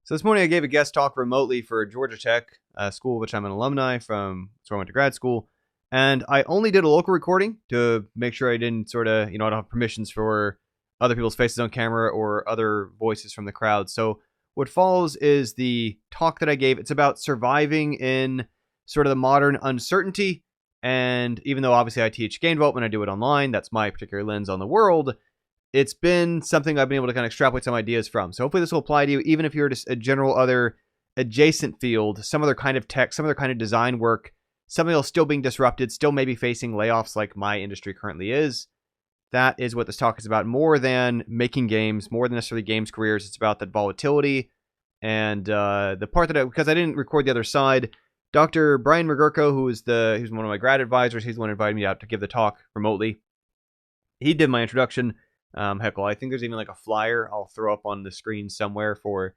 So this morning I gave a guest talk remotely for Georgia Tech, a school which I'm an alumni from, so I went to grad school. And I only did a local recording to make sure I didn't I don't have permissions for other people's faces on camera or other voices from the crowd. So what follows is the talk that I gave. It's about surviving in sort of the modern uncertainty. And even though obviously I teach game development, I do it online. That's my particular lens on the world. It's been something I've been able to kind of extrapolate some ideas from. So hopefully this will apply to you, even if you're just a general other adjacent field, some other kind of tech, some other kind of design work, something else still being disrupted, still maybe facing layoffs like my industry currently is. That is what this talk is about, more than making games, more than necessarily games careers. It's about that volatility. And the part that because I didn't record the other side, Dr. Brian McGurko, who's one of my grad advisors, he's the one who invited me out to give the talk remotely. He did my introduction. Heck, I think there's even like a flyer I'll throw up on the screen somewhere for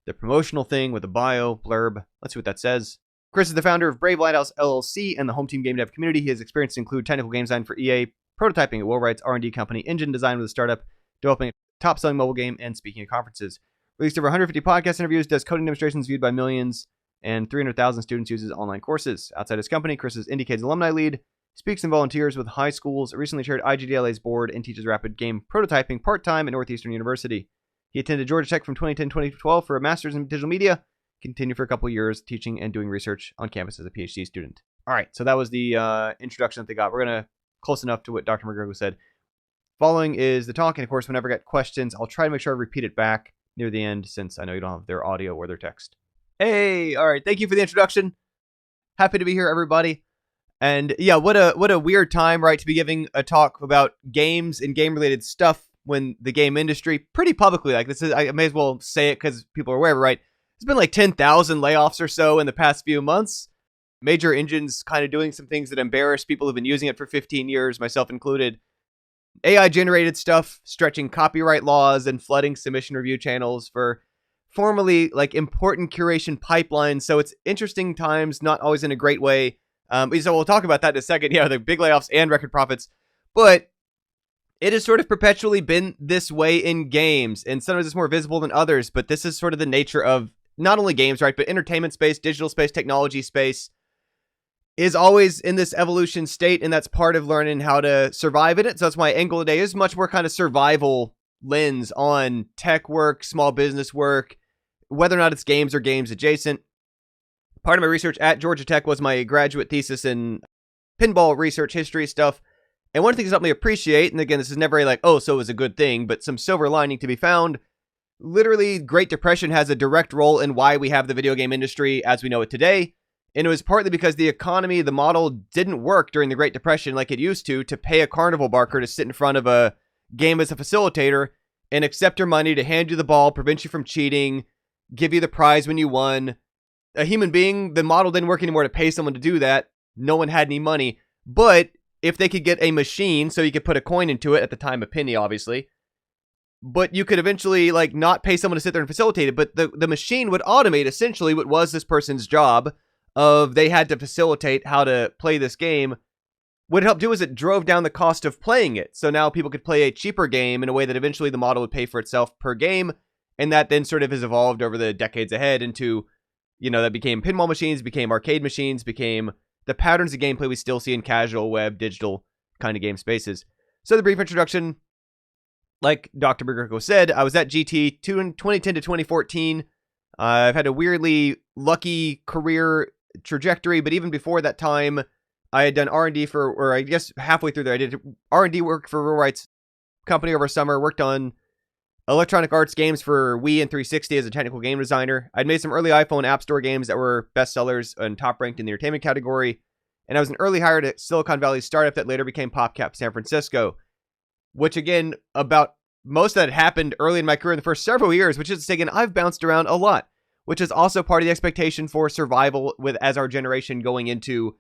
the promotional thing with a bio blurb. Let's see what that says. Chris is the founder of Brave Lighthouse LLC and the home team game dev community. His experience include technical game design for EA, prototyping at Will Wright's R&D company, engine design with a startup, developing a top-selling mobile game, and speaking at conferences. Released over 150 podcast interviews, does coding demonstrations viewed by millions, and 300,000 students uses online courses. Outside his company, Chris is IndieCade's alumni lead, speaks and volunteers with high schools, recently chaired IGDLA's board, and teaches rapid game prototyping part-time at Northeastern University. He attended Georgia Tech from 2010-2012 for a master's in digital media, continued for a couple years teaching and doing research on campus as a PhD student. All right, so that was the introduction that they got. We're going to close enough to what Dr. McGregor said. Following is the talk, and of course, whenever I get questions, I'll try to make sure I repeat it back near the end, since I know you don't have their audio or their text. Hey, all right, thank you for the introduction. Happy to be here, everybody. And yeah, what a weird time, right, to be giving a talk about games and game-related stuff when the game industry, pretty publicly, like this is, I may as well say it because people are aware, right? There's been like 10,000 layoffs or so in the past few months. Major engines kind of doing some things that embarrass people who've been using it for 15 years, myself included. AI-generated stuff, stretching copyright laws and flooding submission review channels for formerly like important curation pipelines. So it's interesting times, not always in a great way. So we'll talk about that in a second. Yeah, the big layoffs and record profits. But it has sort of perpetually been this way in games. And sometimes it's more visible than others. But this is sort of the nature of not only games, right? But entertainment space, digital space, technology space is always in this evolution state. And that's part of learning how to survive in it. So that's my angle today is much more kind of survival lens on tech work, small business work, whether or not it's games or games adjacent. Part of my research at Georgia Tech was my graduate thesis in pinball research history stuff. And one of the things that helped me appreciate, and again, this is never like, oh, so it was a good thing, but some silver lining to be found. Literally, Great Depression has a direct role in why we have the video game industry as we know it today. And it was partly because the economy, the model didn't work during the Great Depression like it used to pay a carnival barker to sit in front of a game as a facilitator and accept your money to hand you the ball, prevent you from cheating, give you the prize when you won. A human being, the model didn't work anymore to pay someone to do that. No one had any money. But if they could get a machine, so you could put a coin into it, at the time a penny, obviously, but you could eventually like not pay someone to sit there and facilitate it, but the machine would automate essentially what was this person's job of they had to facilitate how to play this game. What it helped do is it drove down the cost of playing it. So now people could play a cheaper game in a way that eventually the model would pay for itself per game. And that then sort of has evolved over the decades ahead into, that became pinball machines, became arcade machines, became the patterns of gameplay we still see in casual, web, digital kind of game spaces. So the brief introduction, like Dr. McGurko said, I was at GT 2010 to 2014. I've had a weirdly lucky career trajectory, but even before that time, I had done R&D or I guess halfway through there, I did R&D work for Will Wright's company over summer, worked on Electronic Arts games for Wii and 360 as a technical game designer. I'd made some early iPhone App Store games that were bestsellers and top ranked in the entertainment category. And I was an early hire at Silicon Valley startup that later became PopCap San Francisco, which again, about most of that happened early in my career in the first several years, which is to say, again, I've bounced around a lot, which is also part of the expectation for survival with as our generation going into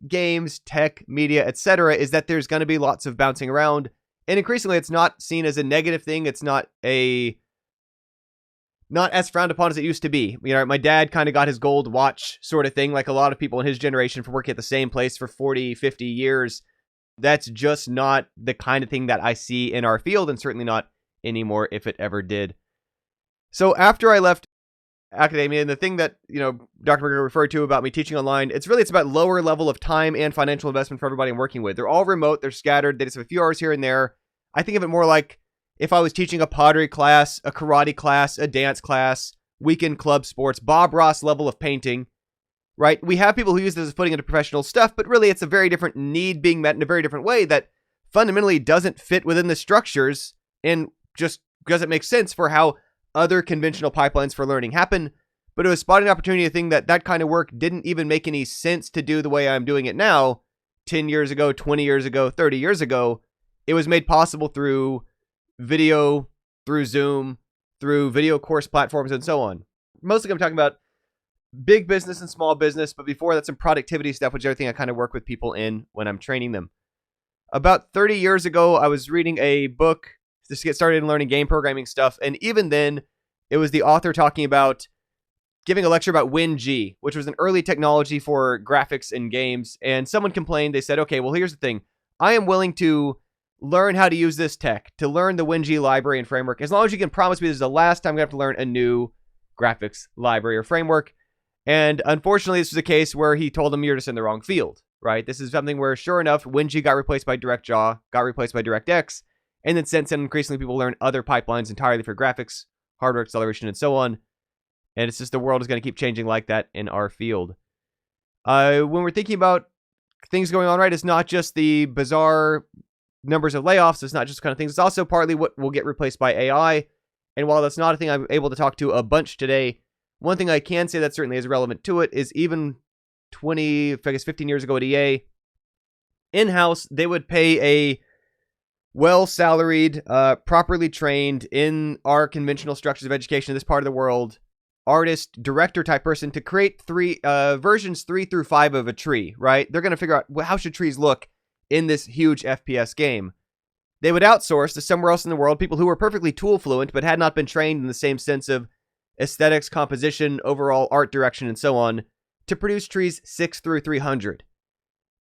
games, tech, media, etc., is that there's going to be lots of bouncing around. And increasingly, it's not seen as a negative thing. It's not as frowned upon as it used to be. My dad kind of got his gold watch sort of thing, like a lot of people in his generation for working at the same place for 40, 50 years. That's just not the kind of thing that I see in our field, and certainly not anymore if it ever did. So after I left academia, and the thing that, Dr. Berger referred to about me teaching online, it's about lower level of time and financial investment for everybody I'm working with. They're all remote, they're scattered, they just have a few hours here and there. I think of it more like if I was teaching a pottery class, a karate class, a dance class, weekend club sports, Bob Ross level of painting, right? We have people who use this as footing into professional stuff, but really it's a very different need being met in a very different way that fundamentally doesn't fit within the structures and just doesn't make sense for how other conventional pipelines for learning happen. But it was spotting an opportunity, a thing that kind of work didn't even make any sense to do the way I'm doing it now, 10 years ago, 20 years ago, 30 years ago. It was made possible through video, through Zoom, through video course platforms, and so on. Mostly I'm talking about big business and small business, but before that's some productivity stuff, which is everything I kind of work with people in when I'm training them. About 30 years ago, I was reading a book just to get started in learning game programming stuff, and even then, it was the author talking about giving a lecture about WinG, which was an early technology for graphics in games, and someone complained. They said, okay, well, here's the thing. I am willing to learn how to use this tech, to learn the WinG library and framework, as long as you can promise me this is the last time I'm going to have to learn a new graphics library or framework. And unfortunately, this was a case where he told them you're just in the wrong field, right? This is something where, sure enough, WinG got replaced by DirectJaw, got replaced by DirectX, and then since then, increasingly people learn other pipelines entirely for graphics, hardware acceleration, and so on. And it's just the world is going to keep changing like that in our field. When we're thinking about things going on, right, it's not just the bizarre numbers of layoffs. It's not just kind of things. It's also partly what will get replaced by AI. And while that's not a thing I'm able to talk to a bunch today, one thing I can say that certainly is relevant to it is even 15 years ago at EA, in-house, they would pay a well-salaried, properly trained in our conventional structures of education in this part of the world, artist, director type person to create versions 3 through 5 of a tree, right? They're going to figure out, well, how should trees look in this huge FPS game. They would outsource to somewhere else in the world people who were perfectly tool fluent but had not been trained in the same sense of aesthetics, composition, overall art direction, and so on, to produce trees 6 through 300.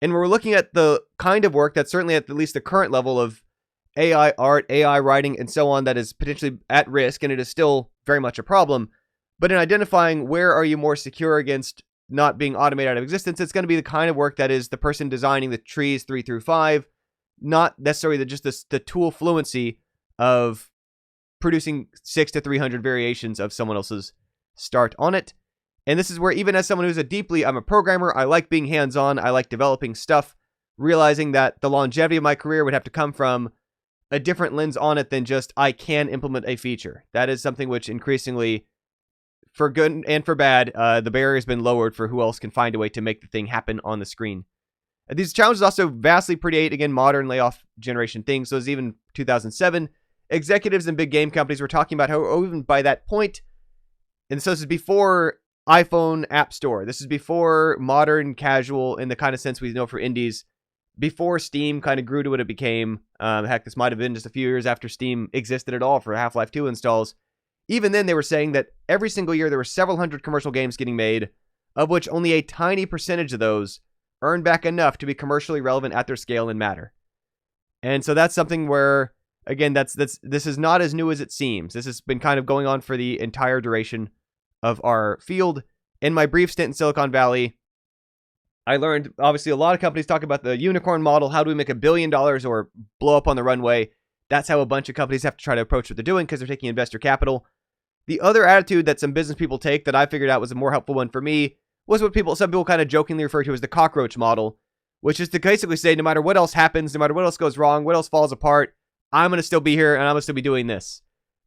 And when we're looking at the kind of work that's certainly at least the current level of AI art, AI writing, and so on that is potentially at risk, and it is still very much a problem, but in identifying where are you more secure against not being automated out of existence, it's going to be the kind of work that is the person designing the trees 3 through 5, not necessarily the tool fluency of producing 6 to 300 variations of someone else's start on it. And this is where, even as someone who's I'm a programmer, I like being hands-on, I like developing stuff, realizing that the longevity of my career would have to come from a different lens on it than just, I can implement a feature. That is something which increasingly, for good and for bad, the barrier has been lowered for who else can find a way to make the thing happen on the screen. These challenges also vastly predate, again, modern layoff generation things. So it was even 2007. Executives in big game companies were talking about how, even by that point, and so this is before iPhone App Store. This is before modern casual in the kind of sense we know for indies, before Steam kind of grew to what it became. Heck, this might have been just a few years after Steam existed at all for Half-Life 2 installs. Even then, they were saying that every single year there were several hundred commercial games getting made, of which only a tiny percentage of those earn back enough to be commercially relevant at their scale and matter. And so that's something where, again, this is not as new as it seems. This has been kind of going on for the entire duration of our field. In my brief stint in Silicon Valley, I learned, obviously, a lot of companies talk about the unicorn model. How do we make $1 billion or blow up on the runway? That's how a bunch of companies have to try to approach what they're doing because they're taking investor capital. The other attitude that some business people take that I figured out was a more helpful one for me was what some people kind of jokingly refer to as the Cockroach model, which is to basically say, no matter what else happens, no matter what else goes wrong, what else falls apart, I'm going to still be here and I'm going to still be doing this.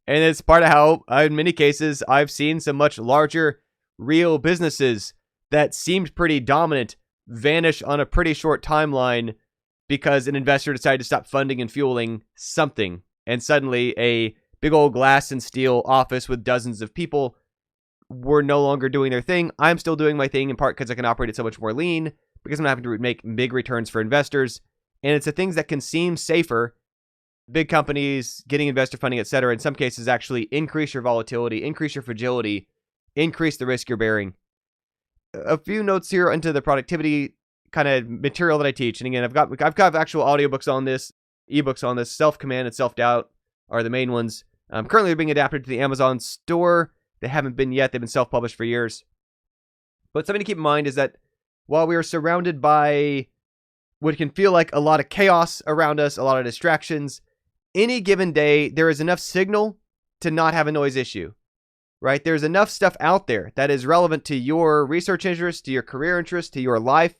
And it's part of how, in many cases, I've seen some much larger, real businesses that seemed pretty dominant vanish on a pretty short timeline because an investor decided to stop funding and fueling something. And suddenly a big old glass and steel office with dozens of people were no longer doing their thing. I'm still doing my thing in part because I can operate it so much more lean, because I'm not having to make big returns for investors. And it's the things that can seem safer, big companies, getting investor funding, etc., in some cases actually increase your volatility, increase your fragility, increase the risk you're bearing. A few notes here into the productivity kind of material that I teach. And again, I've got actual audiobooks on this, ebooks on this. Self-Command and Self-Doubt are the main ones. Currently being adapted to the Amazon store. They haven't been yet. They've been self-published for years. But something to keep in mind is that while we are surrounded by what can feel like a lot of chaos around us, a lot of distractions, any given day, there is enough signal to not have a noise issue, right? There's enough stuff out there that is relevant to your research interests, to your career interests, to your life,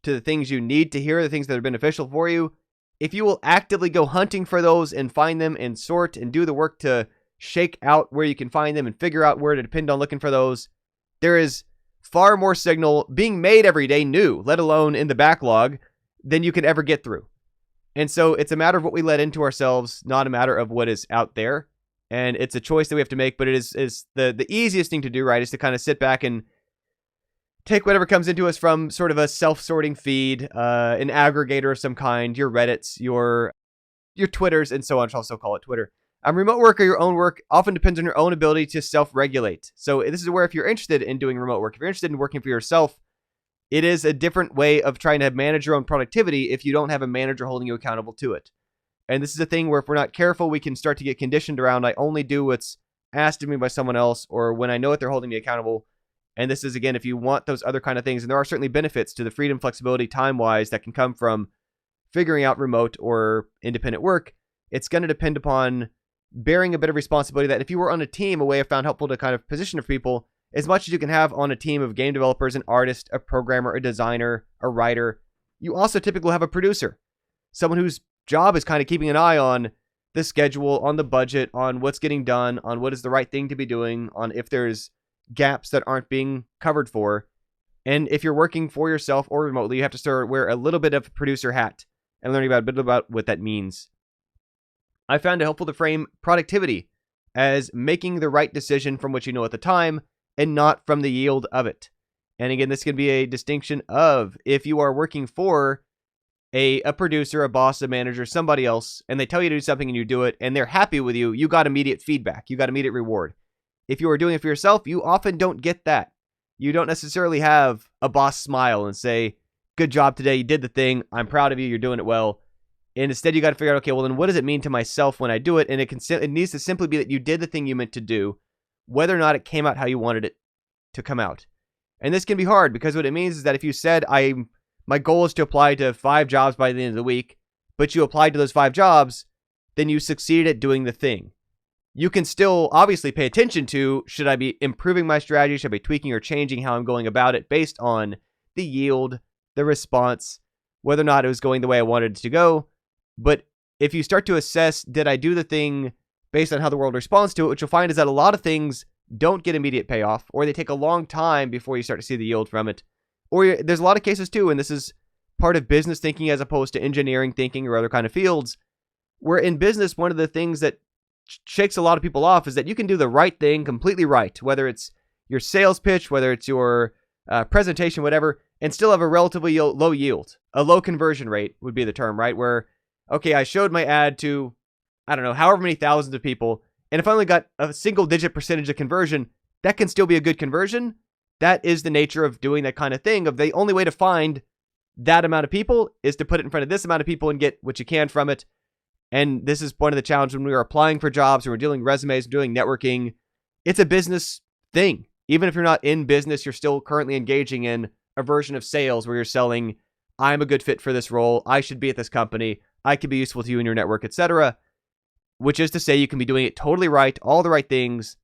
to the things you need to hear, the things that are beneficial for you. If you will actively go hunting for those and find them and sort and do the work to shake out where you can find them and figure out where to depend on looking for those, there is far more signal being made every day new, let alone in the backlog, than you can ever get through. And so it's a matter of what we let into ourselves, not a matter of what is out there. And it's a choice that we have to make, but it is the easiest thing to do, right, is to kind of sit back and take whatever comes into us from sort of a self-sorting feed, an aggregator of some kind, your Reddits, your Twitters, and so on. I'll also call it Twitter. Remote work or your own work often depends on your own ability to self-regulate. So this is where if you're interested in doing remote work, if you're interested in working for yourself, it is a different way of trying to manage your own productivity if you don't have a manager holding you accountable to it. And this is a thing where if we're not careful, we can start to get conditioned around, I only do what's asked of me by someone else, or when I know that they're holding me accountable. And this is, again, if you want those other kind of things, and there are certainly benefits to the freedom, flexibility, time-wise that can come from figuring out remote or independent work, it's going to depend upon bearing a bit of responsibility that if you were on a team, a way I found helpful to kind of position for people, as much as you can have on a team of game developers, an artist, a programmer, a designer, a writer, you also typically have a producer, someone whose job is kind of keeping an eye on the schedule, on the budget, on what's getting done, on what is the right thing to be doing, on if there's gaps that aren't being covered for. And if you're working for yourself or remotely, you have to start wear a little bit of a producer hat and learning about a bit about what that means. I found it helpful to frame productivity as making the right decision from what you know at the time and not from the yield of it. And again, this can be a distinction of if you are working for a producer, a boss, a manager, somebody else, and they tell you to do something and you do it and they're happy with you, you got immediate feedback. You got immediate reward. If you are doing it for yourself, you often don't get that. You don't necessarily have a boss smile and say, good job today, you did the thing, I'm proud of you, you're doing it well. And instead you got to figure out, okay, well then what does it mean to myself when I do it? And it needs to simply be that you did the thing you meant to do, whether or not it came out how you wanted it to come out. And this can be hard because what it means is that if you said, my goal is to apply to 5 jobs by the end of the week, but you applied to those 5 jobs, then you succeeded at doing the thing. You can still obviously pay attention to, should I be improving my strategy? Should I be tweaking or changing how I'm going about it based on the yield, the response, whether or not it was going the way I wanted it to go? But if you start to assess, did I do the thing based on how the world responds to it, what you'll find is that a lot of things don't get immediate payoff, or they take a long time before you start to see the yield from it. Or there's a lot of cases too, and this is part of business thinking as opposed to engineering thinking or other kind of fields, where in business, one of the things that shakes a lot of people off is that you can do the right thing completely right, whether it's your sales pitch, whether it's your presentation, whatever, and still have a relatively low yield. A low conversion rate would be the term, right? Where, okay, I showed my ad to, I don't know, however many thousands of people, and if I only got a single-digit percentage of conversion, that can still be a good conversion. That is the nature of doing that kind of thing, of the only way to find that amount of people is to put it in front of this amount of people and get what you can from it. And this is one of the challenges when we are applying for jobs, when we're dealing resumes, doing networking. It's a business thing. Even if you're not in business, you're still currently engaging in a version of sales where you're selling, I'm a good fit for this role, I should be at this company, I could be useful to you in your network, etc. Which is to say you can be doing it totally right, all the right things,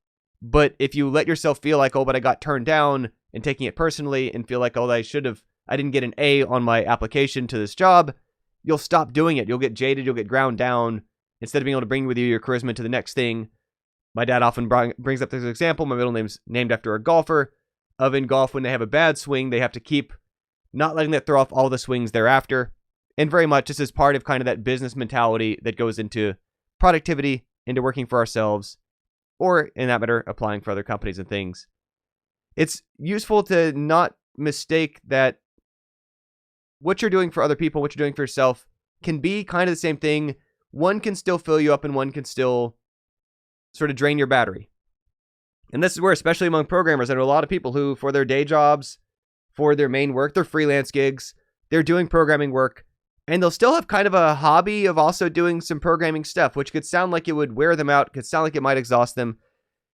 but if you let yourself feel like, oh, but I got turned down, and taking it personally and feel like, oh, I didn't get an A on my application to this job, you'll stop doing it. You'll get jaded, you'll get ground down, instead of being able to bring with you your charisma to the next thing. My dad often brings up this example, my middle name's named after a golfer, of in golf, when they have a bad swing, they have to keep not letting that throw off all the swings thereafter. And very much this is part of kind of that business mentality that goes into productivity, into working for ourselves, or in that matter, applying for other companies and things. It's useful to not mistake that what you're doing for other people, what you're doing for yourself, can be kind of the same thing. One can still fill you up and one can still sort of drain your battery. And this is where, especially among programmers, there are a lot of people who, for their day jobs, for their main work, their freelance gigs, they're doing programming work, and they'll still have kind of a hobby of also doing some programming stuff, which could sound like it would wear them out, could sound like it might exhaust them.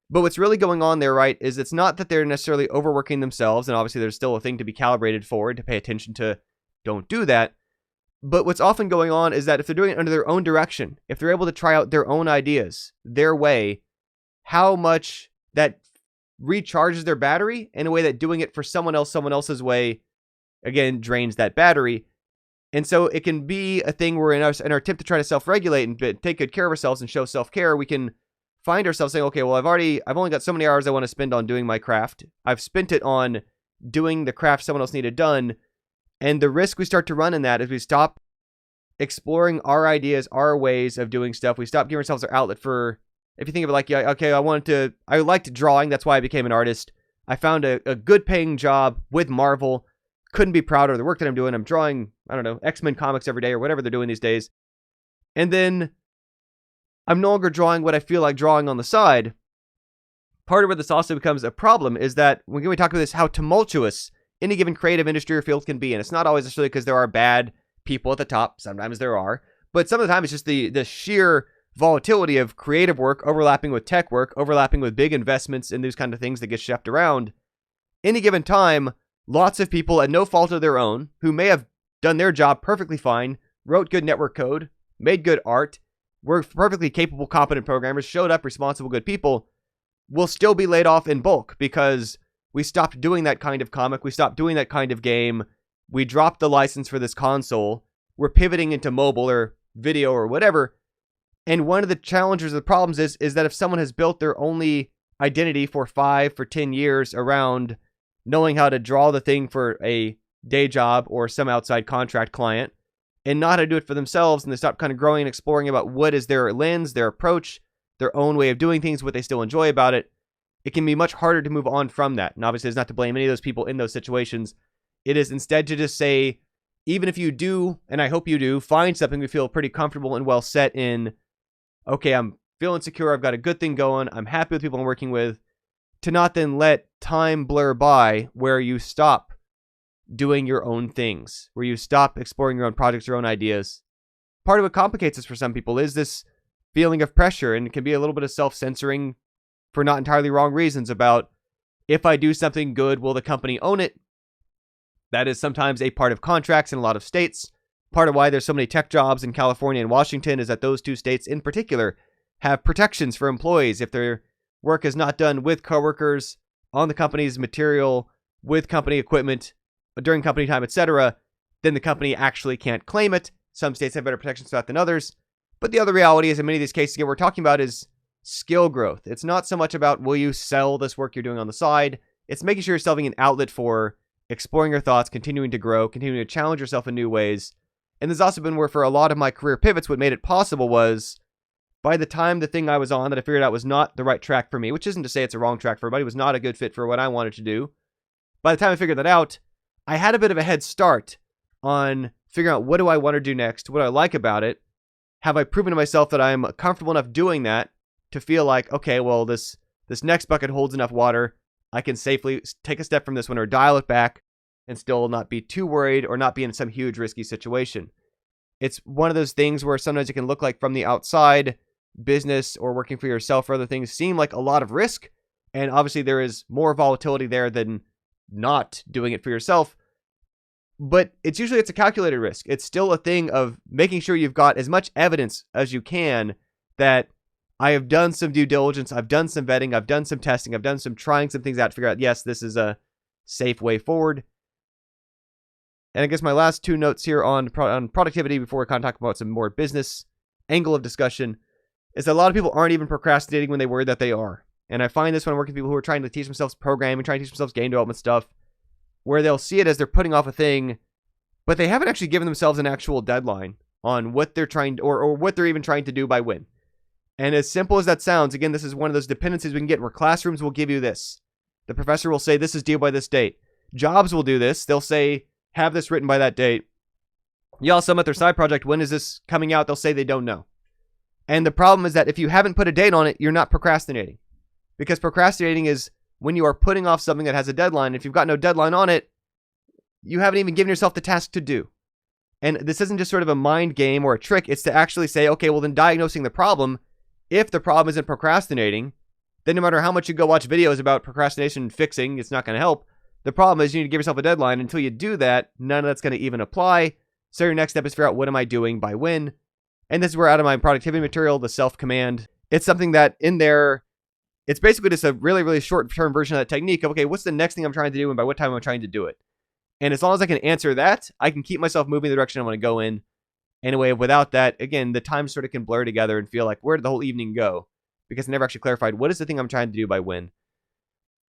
But what's really going on there, right, is it's not that they're necessarily overworking themselves, and obviously there's still a thing to be calibrated for, to pay attention to. Don't do that. But what's often going on is that if they're doing it under their own direction, if they're able to try out their own ideas, their way, how much that recharges their battery in a way that doing it for someone else's way, again, drains that battery. And so it can be a thing where in our attempt to try to self-regulate and take good care of ourselves and show self-care, we can find ourselves saying, okay, well, I've only got so many hours I want to spend on doing my craft. I've spent it on doing the craft someone else needed done. And the risk we start to run in that is we stop exploring our ideas, our ways of doing stuff. We stop giving ourselves our outlet for, if you think of it like, yeah, okay, I liked drawing. That's why I became an artist. I found a good paying job with Marvel. Couldn't be prouder of the work that I'm doing. I'm drawing, I don't know, X-Men comics every day or whatever they're doing these days. And then I'm no longer drawing what I feel like drawing on the side. Part of where this also becomes a problem is that when we talk about this, how tumultuous any given creative industry or field can be. And it's not always necessarily because there are bad people at the top. Sometimes there are. But some of the time it's just the sheer volatility of creative work overlapping with tech work, overlapping with big investments and those kind of things that get chefed around. Any given time, lots of people at no fault of their own who may have done their job perfectly fine, wrote good network code, made good art, were perfectly capable, competent programmers, showed up responsible, good people, will still be laid off in bulk because we stopped doing that kind of comic. We stopped doing that kind of game. We dropped the license for this console. We're pivoting into mobile or video or whatever. And one of the challenges, the problems is that if someone has built their only identity for 5, for 10 years around knowing how to draw the thing for a day job or some outside contract client and not how to do it for themselves, and they stop kind of growing and exploring about what is their lens, their approach, their own way of doing things, what they still enjoy about it, it can be much harder to move on from that. And obviously, it's not to blame any of those people in those situations. It is instead to just say, even if you do, and I hope you do, find something we feel pretty comfortable and well set in, okay, I'm feeling secure, I've got a good thing going, I'm happy with people I'm working with, to not then let time blur by where you stop doing your own things, where you stop exploring your own projects, your own ideas. Part of what complicates this for some people is this feeling of pressure, and it can be a little bit of self-censoring for not entirely wrong reasons about, if I do something good, will the company own it? That is sometimes a part of contracts in a lot of states. Part of why there's so many tech jobs in California and Washington is that those two states in particular have protections for employees. If their work is not done with coworkers, on the company's material, with company equipment, during company time, etc., then the company actually can't claim it. Some states have better protections for that than others. But the other reality is, in many of these cases, again, we're talking about is skill growth. It's not so much about will you sell this work you're doing on the side. It's making sure you're selling an outlet for exploring your thoughts, continuing to grow, continuing to challenge yourself in new ways. And there's also been where for a lot of my career pivots, what made it possible was by the time the thing I was on that I figured out was not the right track for me, which isn't to say it's a wrong track for everybody, was not a good fit for what I wanted to do. By the time I figured that out, I had a bit of a head start on figuring out what do I want to do next, what do I like about it. Have I proven to myself that I'm comfortable enough doing that to feel like, okay, well, this next bucket holds enough water. I can safely take a step from this one or dial it back and still not be too worried or not be in some huge risky situation. It's one of those things where sometimes it can look like from the outside, business or working for yourself or other things seem like a lot of risk. And obviously there is more volatility there than not doing it for yourself. But it's a calculated risk. It's still a thing of making sure you've got as much evidence as you can that I have done some due diligence, I've done some vetting, I've done some testing, I've done some trying some things out to figure out, yes, this is a safe way forward. And I guess my last two notes here on productivity before we kind of talk about some more business angle of discussion is that a lot of people aren't even procrastinating when they worry that they are. And I find this when I'm working with people who are trying to teach themselves programming, trying to teach themselves game development stuff, where they'll see it as they're putting off a thing, but they haven't actually given themselves an actual deadline on what they're trying to, or what they're even trying to do by when. And as simple as that sounds, again, this is one of those dependencies we can get where classrooms will give you this. The professor will say, this is due by this date. Jobs will do this. They'll say, have this written by that date. Y'all submit their side project. When is this coming out? They'll say they don't know. And the problem is that if you haven't put a date on it, you're not procrastinating. Because procrastinating is when you are putting off something that has a deadline. If you've got no deadline on it, you haven't even given yourself the task to do. And this isn't just sort of a mind game or a trick. It's to actually say, okay, well then diagnosing the problem. If the problem isn't procrastinating, then no matter how much you go watch videos about procrastination and fixing, it's not going to help. The problem is you need to give yourself a deadline. Until you do that, none of that's going to even apply. So your next step is figure out, what am I doing by when? And this is where, out of my productivity material, the self command, it's something that in there, it's basically just a really, really short-term version of that technique of, okay, what's the next thing I'm trying to do and by what time I'm trying to do it? And as long as I can answer that, I can keep myself moving the direction I want to go in. Anyway, without that, again, the time sort of can blur together and feel like, where did the whole evening go? Because I never actually clarified, what is the thing I'm trying to do by when?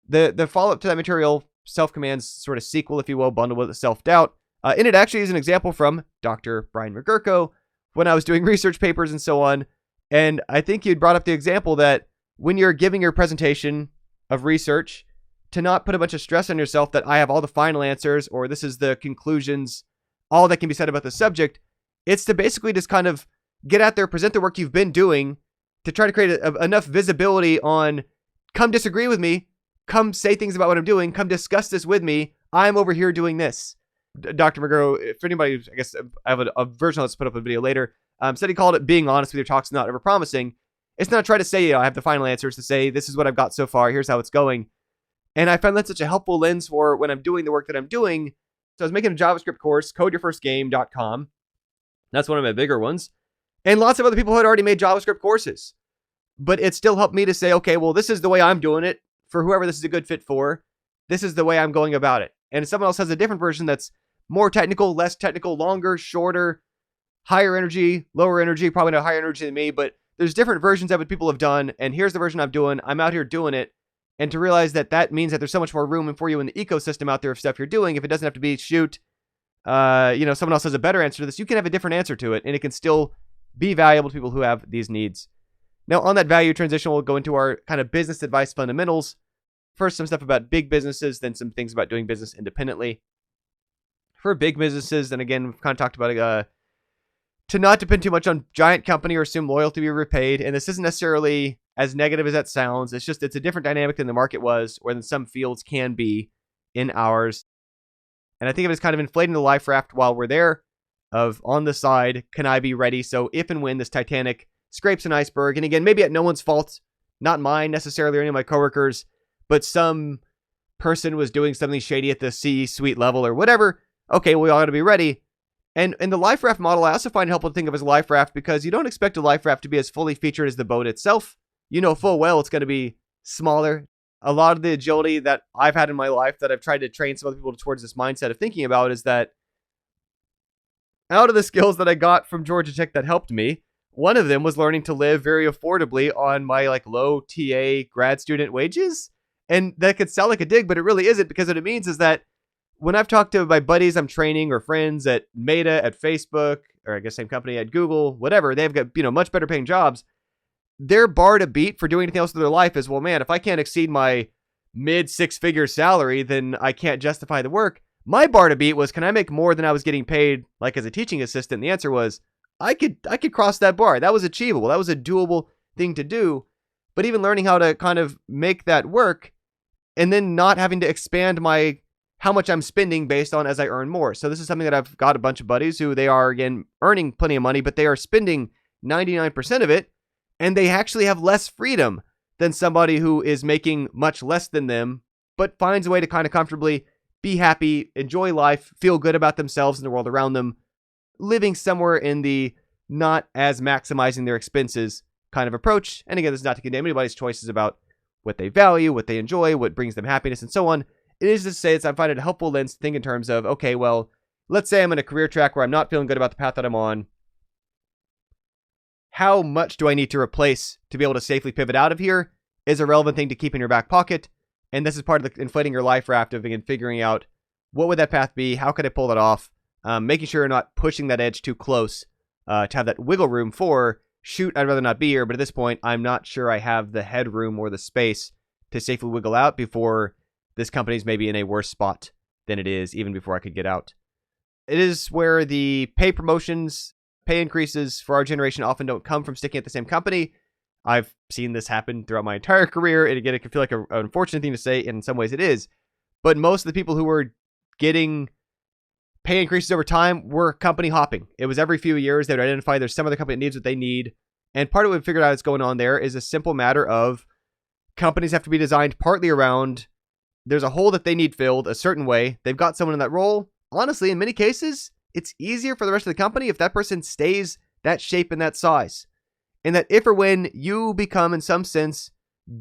The follow-up to that material, self-command's sort of sequel, if you will, bundled with self-doubt. And it actually is an example from Dr. Brian McGurko when I was doing research papers and so on. And I think you'd brought up the example that when you're giving your presentation of research, to not put a bunch of stress on yourself that I have all the final answers or this is the conclusions, all that can be said about the subject. It's to basically just kind of get out there, present the work you've been doing to try to create enough visibility on, come disagree with me, come say things about what I'm doing, come discuss this with me. I'm over here doing this. Dr. McGurko, for anybody, I guess I have a version, let's put up a video later, said he called it being honest with your talks, not ever promising. It's not try to say, I have the final answers, to say, this is what I've got so far, here's how it's going. And I found that such a helpful lens for when I'm doing the work that I'm doing. So I was making a JavaScript course, codeyourfirstgame.com. That's one of my bigger ones. And lots of other people had already made JavaScript courses. But it still helped me to say, okay, well, this is the way I'm doing it. For whoever this is a good fit for, this is the way I'm going about it. And if someone else has a different version that's more technical, less technical, longer, shorter, higher energy, lower energy, probably not higher energy than me, but there's different versions of it people have done. And here's the version I'm doing. I'm out here doing it. And to realize that that means that there's so much more room for you in the ecosystem out there of stuff you're doing. If it doesn't have to be, someone else has a better answer to this, you can have a different answer to it, and it can still be valuable to people who have these needs. Now, on that value transition, we'll go into our kind of business advice fundamentals. First, some stuff about big businesses, then some things about doing business independently. For big businesses, and again, we've kind of talked about to not depend too much on giant company or assume loyalty will be repaid. And this isn't necessarily as negative as that sounds. It's just, it's a different dynamic than the market was, or than some fields can be in ours. And I think of it as kind of inflating the life raft while we're there, of on the side, can I be ready? So if and when this Titanic scrapes an iceberg, and again, maybe at no one's fault, not mine necessarily or any of my coworkers, but some person was doing something shady at the C-suite level or whatever, okay, we all got to be ready. And in the life raft model, I also find it helpful to think of as a life raft because you don't expect a life raft to be as fully featured as the boat itself. You know full well it's going to be smaller. A lot of the agility that I've had in my life that I've tried to train some other people towards this mindset of thinking about is that out of the skills that I got from Georgia Tech that helped me, one of them was learning to live very affordably on my low TA grad student wages. And that could sound like a dig, but it really isn't, because what it means is that when I've talked to my buddies I'm training or friends at Meta, at Facebook, or I guess same company at Google, whatever, they've got, much better paying jobs. Their bar to beat for doing anything else in their life is, well, man, if I can't exceed my mid six-figure salary, then I can't justify the work. My bar to beat was, can I make more than I was getting paid as a teaching assistant? And the answer was, I could cross that bar. That was achievable. That was a doable thing to do. But even learning how to kind of make that work, and then not having to expand how much I'm spending based on as I earn more. So this is something that I've got a bunch of buddies who they are, again, earning plenty of money, but they are spending 99% of it, and they actually have less freedom than somebody who is making much less than them, but finds a way to kind of comfortably be happy, enjoy life, feel good about themselves and the world around them, living somewhere in the not as maximizing their expenses kind of approach. And again, this is not to condemn anybody's choices about what they value, what they enjoy, what brings them happiness, and so on. It is to say, I find it a helpful lens to think in terms of, okay, well, let's say I'm in a career track where I'm not feeling good about the path that I'm on. How much do I need to replace to be able to safely pivot out of here is a relevant thing to keep in your back pocket. And this is part of the inflating your life raft of, again, figuring out what would that path be? How could I pull that off? Making sure you're not pushing that edge too close to have that wiggle room for, shoot, I'd rather not be here, but at this point, I'm not sure I have the headroom or the space to safely wiggle out before this company's maybe in a worse spot than it is even before I could get out. It is where the pay promotions, pay increases for our generation often don't come from sticking at the same company. I've seen this happen throughout my entire career, and again, it can feel like an unfortunate thing to say, and in some ways it is. But most of the people who were getting pay increases over time were company hopping. It was every few years they would identify there's some other company that needs what they need. And part of what we figured out is going on there is a simple matter of companies have to be designed partly around there's a hole that they need filled a certain way. They've got someone in that role. Honestly, in many cases, it's easier for the rest of the company if that person stays that shape and that size. And that if or when you become, in some sense,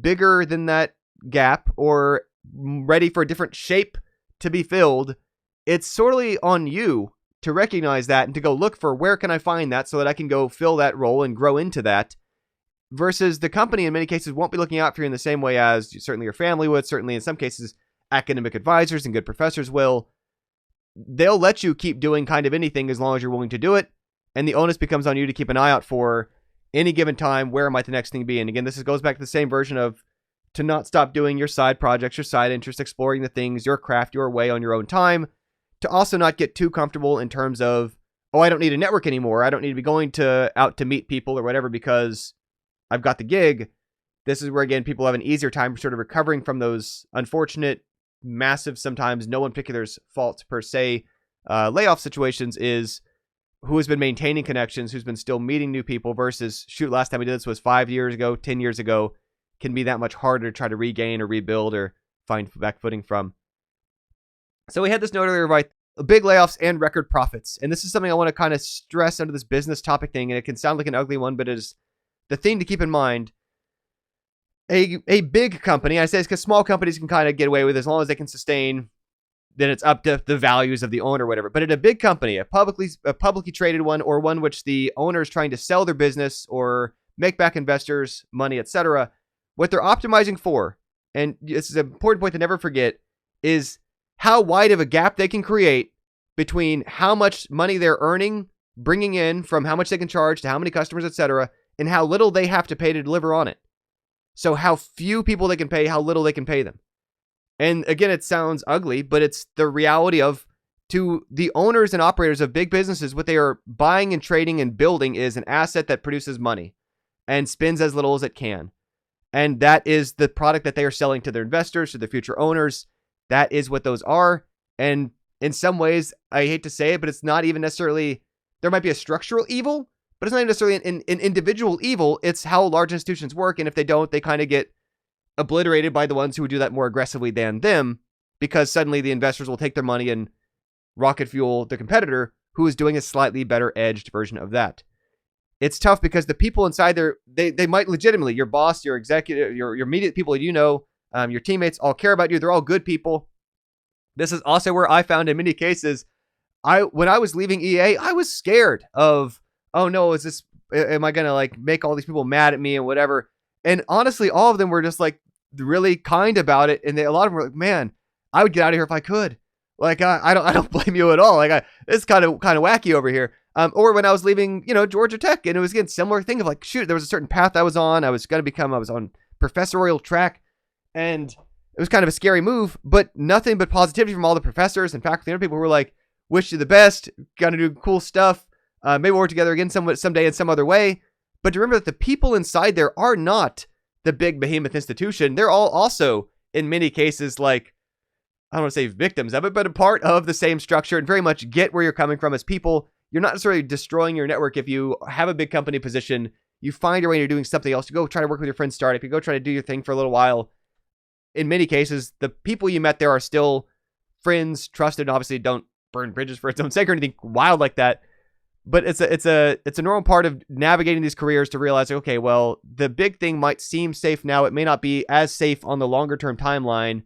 bigger than that gap or ready for a different shape to be filled, it's sorely on you to recognize that and to go look for where can I find that so that I can go fill that role and grow into that. Versus the company, in many cases, won't be looking out for you in the same way as certainly your family would. Certainly, in some cases, academic advisors and good professors will. They'll let you keep doing kind of anything as long as you're willing to do it. And the onus becomes on you to keep an eye out for any given time, where might the next thing be? And again, this goes back to the same version of to not stop doing your side projects, your side interests, exploring the things, your craft, your way on your own time. To also not get too comfortable in terms of, oh, I don't need a network anymore. I don't need to be going out to meet people or whatever because I've got the gig. This is where, again, people have an easier time sort of recovering from those unfortunate, massive, sometimes no one particular's fault per se, layoff situations is who has been maintaining connections, who's been still meeting new people versus, shoot, last time we did this was 5 years ago, 10 years ago, can be that much harder to try to regain or rebuild or find back footing from. So we had this note earlier about big layoffs and record profits. And this is something I want to kind of stress under this business topic thing. And it can sound like an ugly one, but it is the thing to keep in mind. A big company, I say this because small companies can kind of get away with it as long as they can sustain, then it's up to the values of the owner or whatever. But at a big company, a publicly traded one, or one which the owner is trying to sell their business or make back investors money, etc., what they're optimizing for, and this is an important point to never forget, is how wide of a gap they can create between how much money they're earning, bringing in from how much they can charge to how many customers, etc., and how little they have to pay to deliver on it. So how few people they can pay, how little they can pay them. And again, it sounds ugly, but it's the reality of, to the owners and operators of big businesses, what they are buying and trading and building is an asset that produces money and spends as little as it can. And that is the product that they are selling to their investors, to their future owners. That is what those are. And in some ways, I hate to say it, but it's not even necessarily, there might be a structural evil, but it's not even necessarily an individual evil. It's how large institutions work. And if they don't, they kind of get obliterated by the ones who would do that more aggressively than them, because suddenly the investors will take their money and rocket fuel the competitor who is doing a slightly better edged version of that. It's tough because the people inside there, they might legitimately, your boss, your executive, your immediate people, your teammates all care about you. They're all good people. This is also where I found in many cases, when I was leaving EA, I was scared of, oh no, am I going to like make all these people mad at me and whatever? And honestly, all of them were just like really kind about it. And a lot of them were like, man, I would get out of here if I could. Like, I don't blame you at all. Like, it's kind of wacky over here. Or when I was leaving, Georgia Tech, and it was again similar thing of like, shoot, there was a certain path I was on. I was on professorial track, and it was kind of a scary move, but nothing but positivity from all the professors and faculty and other people who were like, wish you the best, gonna do cool stuff. Maybe we'll work together again someday in some other way. But remember that the people inside there are not the big behemoth institution. They're all also, in many cases, like, I don't want to say victims of it, but a part of the same structure and very much get where you're coming from as people. You're not necessarily destroying your network if you have a big company position. You find your way, you're doing something else. You go try to work with your friend's startup. You go try to do your thing for a little while. In many cases, the people you met there are still friends, trusted, and obviously don't burn bridges for its own sake or anything wild like that. But it's a normal part of navigating these careers to realize, okay, well, the big thing might seem safe now. It may not be as safe on the longer term timeline.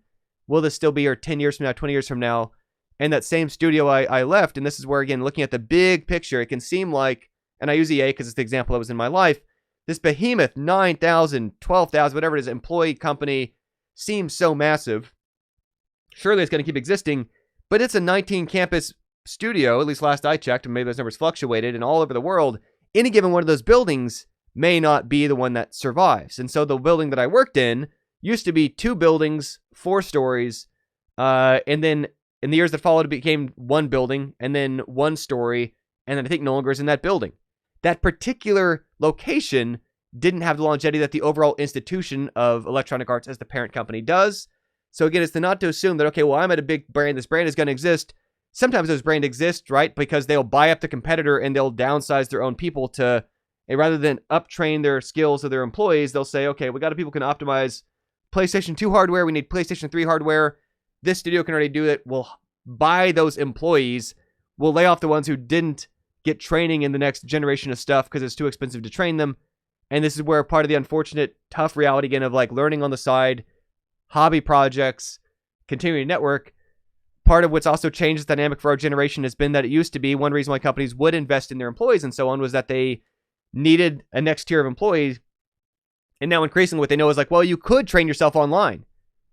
Will this still be here 10 years from now, 20 years from now? And that same studio I left, and this is where, again, looking at the big picture, it can seem like, and I use EA because it's the example that was in my life, this behemoth, 9,000, 12,000, whatever it is, employee company seems so massive. Surely it's going to keep existing, but it's a 19 campus studio, at least last I checked, and maybe those numbers fluctuated, and all over the world, any given one of those buildings may not be the one that survives. And so the building that I worked in used to be 2 buildings, 4 stories, and then in the years that followed, it became 1 building, and then 1 story, and then I think no longer is in that building. That particular location didn't have the longevity that the overall institution of Electronic Arts as the parent company does. So again, it's not to assume that, okay, well, I'm at a big brand, this brand is going to exist. Sometimes those brands exist, right? Because they'll buy up the competitor and they'll downsize their own people to, rather than uptrain their skills of their employees, they'll say, okay, we got people who can optimize PlayStation 2 hardware. We need PlayStation 3 hardware. This studio can already do it. We'll buy those employees. We'll lay off the ones who didn't get training in the next generation of stuff because it's too expensive to train them. And this is where part of the unfortunate, tough reality again of like learning on the side, hobby projects, continuing to network. Part of what's also changed the dynamic for our generation has been that it used to be one reason why companies would invest in their employees and so on was that they needed a next tier of employees. And now increasingly what they know is like, well, you could train yourself online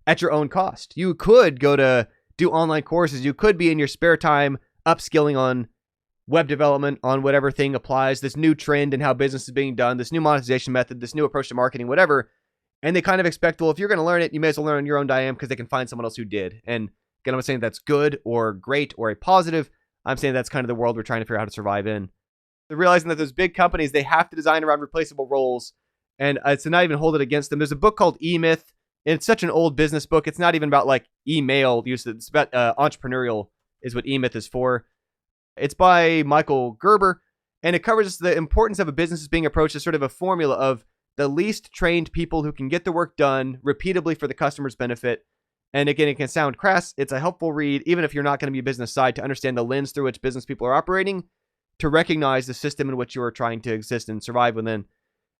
at your own cost. You could go to do online courses. You could be in your spare time upskilling on web development, on whatever thing applies, this new trend in how business is being done, this new monetization method, this new approach to marketing, whatever. And they kind of expect, well, if you're going to learn it, you may as well learn on your own dime because they can find someone else who did. And again, I'm not saying that's good or great or a positive. I'm saying that's kind of the world we're trying to figure out how to survive in. They're realizing that those big companies, they have to design around replaceable roles. And it's not even hold it against them. There's a book called Emyth. It's such an old business book. It's not even about like email use. It's about entrepreneurial is what Emyth is for. It's by Michael Gerber, and it covers the importance of a business as being approached as sort of a formula of the least trained people who can get the work done repeatably for the customer's benefit. And again, it can sound crass. It's a helpful read, even if you're not going to be a business side, to understand the lens through which business people are operating, to recognize the system in which you are trying to exist and survive within.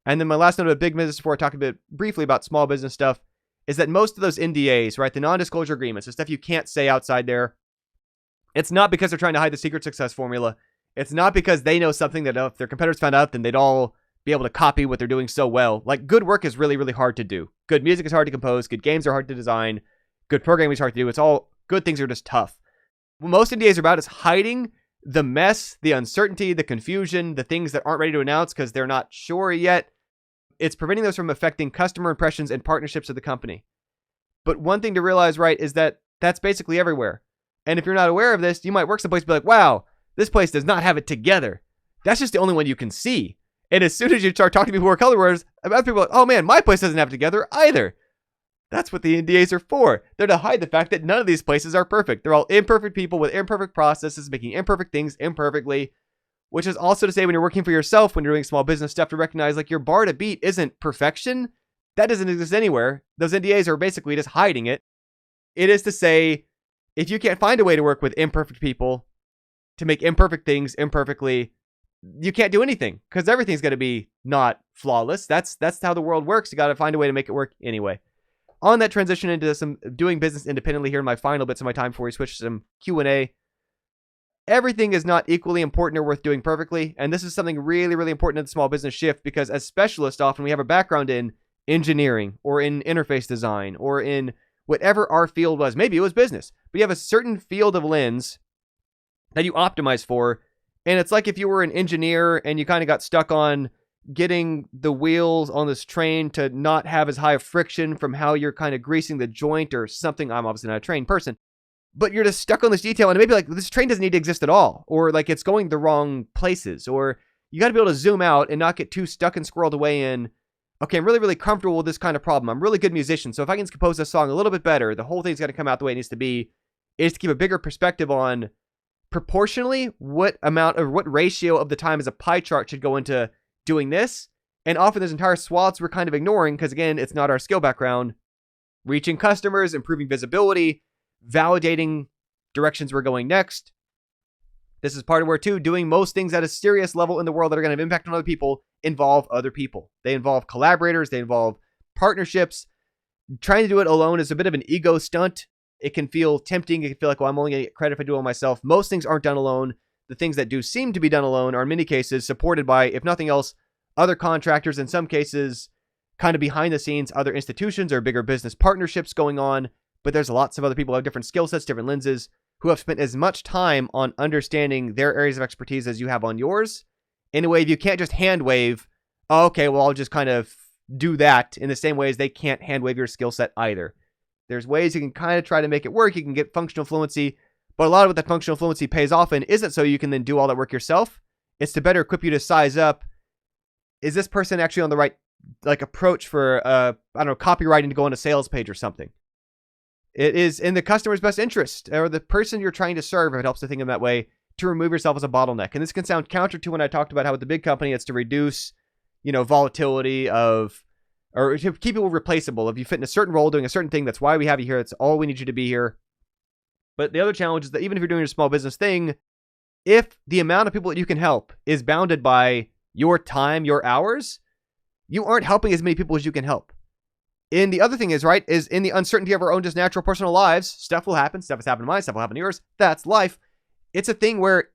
And then my last note about big business before I talk a bit briefly about small business stuff is that most of those NDAs, right, the non-disclosure agreements, the stuff you can't say outside there, it's not because they're trying to hide the secret success formula. It's not because they know something that if their competitors found out, then they'd all be able to copy what they're doing so well. Like, good work is really, really hard to do. Good music is hard to compose. Good games are hard to design. Good programming is hard to do. It's all good things are just tough. What most NDAs are about is hiding the mess, the uncertainty, the confusion, the things that aren't ready to announce because they're not sure yet. It's preventing those from affecting customer impressions and partnerships of the company. But one thing to realize, right, is that that's basically everywhere. And if you're not aware of this, you might work someplace and be like, wow, this place does not have it together. That's just the only one you can see. And as soon as you start talking to people who are color wearers, other people are like, oh man, my place doesn't have it together either. That's what the NDAs are for. They're to hide the fact that none of these places are perfect. They're all imperfect people with imperfect processes, making imperfect things imperfectly, which is also to say when you're working for yourself, when you're doing small business stuff, to recognize like your bar to beat isn't perfection. That doesn't exist anywhere. Those NDAs are basically just hiding it. It is to say, if you can't find a way to work with imperfect people to make imperfect things imperfectly, you can't do anything because everything's going to be not flawless. That's how the world works. You got to find a way to make it work anyway. On that transition into some doing business independently here in my final bits of my time before we switch to some Q&A. Everything is not equally important or worth doing perfectly. And this is something really, really important in the small business shift because as specialists, often we have a background in engineering or in interface design or in whatever our field was. Maybe it was business, but you have a certain field of lens that you optimize for. And it's like if you were an engineer and you kind of got stuck on getting the wheels on this train to not have as high of friction from how you're kind of greasing the joint or something. I'm obviously not a trained person, but you're just stuck on this detail and maybe like this train doesn't need to exist at all, or like it's going the wrong places, or you got to be able to zoom out and not get too stuck and squirreled away in, okay, I'm really, really comfortable with this kind of problem. I'm a really good musician. So if I can compose this song a little bit better, the whole thing's got to come out the way it needs to be, is to keep a bigger perspective on proportionally what amount or what ratio of the time as a pie chart should go into doing this. And often there's entire swaths we're kind of ignoring because again, it's not our skill background. Reaching customers, improving visibility, validating directions we're going next. This is part of where too, doing most things at a serious level in the world that are going to have impact on other people involve other people. They involve collaborators. They involve partnerships. Trying to do it alone is a bit of an ego stunt. It can feel tempting. It can feel like, well, I'm only going to get credit if I do it all myself. Most things aren't done alone. The things that do seem to be done alone are in many cases supported by, if nothing else, other contractors, in some cases, kind of behind the scenes, other institutions or bigger business partnerships going on. But there's lots of other people who have different skill sets, different lenses, who have spent as much time on understanding their areas of expertise as you have on yours. In a way, you can't just hand wave, oh, okay, well, I'll just kind of do that in the same way as they can't hand wave your skill set either. There's ways you can kind of try to make it work. You can get functional fluency, but a lot of what that functional fluency pays off in isn't so you can then do all that work yourself. It's to better equip you to size up. Is this person actually on the right approach for, copywriting to go on a sales page or something? It is in the customer's best interest or the person you're trying to serve, if it helps to think of that way, to remove yourself as a bottleneck. And this can sound counter to when I talked about how with the big company, it's to reduce, volatility of or to keep people replaceable. If you fit in a certain role, doing a certain thing, that's why we have you here. That's all we need you to be here. But the other challenge is that even if you're doing a small business thing, if the amount of people that you can help is bounded by your time, your hours, you aren't helping as many people as you can help. And the other thing is, right, is in the uncertainty of our own just natural personal lives, stuff will happen. Stuff has happened to mine. Stuff will happen to yours. That's life. It's a thing where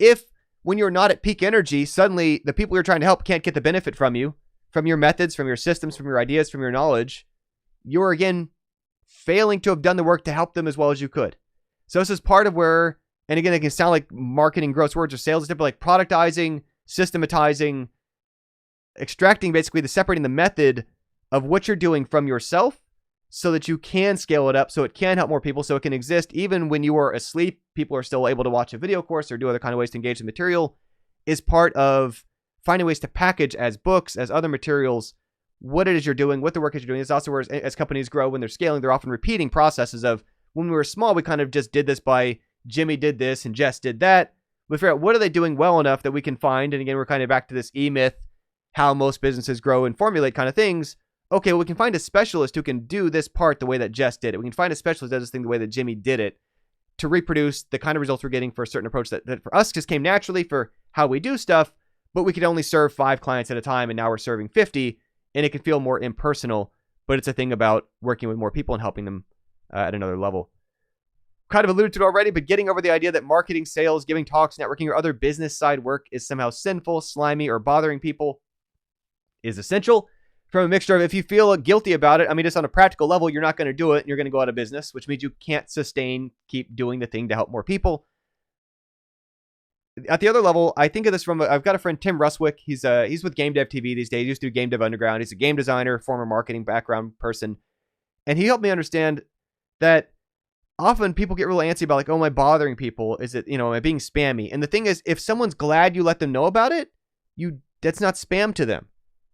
when you're not at peak energy, suddenly the people you're trying to help can't get the benefit from you, from your methods, from your systems, from your ideas, from your knowledge. You're, again, failing to have done the work to help them as well as you could. So this is part of where, and again, it can sound like marketing, gross words, or sales, but like productizing, systematizing, extracting basically separating the method of what you're doing from yourself so that you can scale it up, so it can help more people, so it can exist even when you are asleep. People are still able to watch a video course or do other kind of ways to engage the material, is part of finding ways to package as books, as other materials, what it is you're doing, what the work is you're doing. It's also where as companies grow, when they're scaling, they're often repeating processes of, when we were small, we kind of just did this by Jimmy did this and Jess did that. We figure out what are they doing well enough that we can find. And again, we're kind of back to this Emyth, how most businesses grow and formulate kind of things. Okay, well, we can find a specialist who can do this part the way that Jess did it. We can find a specialist who does this thing the way that Jimmy did it to reproduce the kind of results we're getting for a certain approach that for us just came naturally for how we do stuff, but we could only serve 5 clients at a time, and now we're serving 50, and it can feel more impersonal, but it's a thing about working with more people and helping them at another level. Kind of alluded to it already, but getting over the idea that marketing, sales, giving talks, networking, or other business side work is somehow sinful, slimy, or bothering people is essential. From a mixture of, if you feel guilty about it, I mean, just on a practical level, you're not going to do it and you're going to go out of business, which means you can't keep doing the thing to help more people. At the other level, I think of this from, I've got a friend, Tim Ruswick. He's with Game Dev TV these days. He used to do Game Dev Underground. He's a game designer, former marketing background person. And he helped me understand that often people get real antsy about like, oh, am I bothering people? Is it, am I being spammy? And the thing is, if someone's glad you let them know about it, that's not spam to them.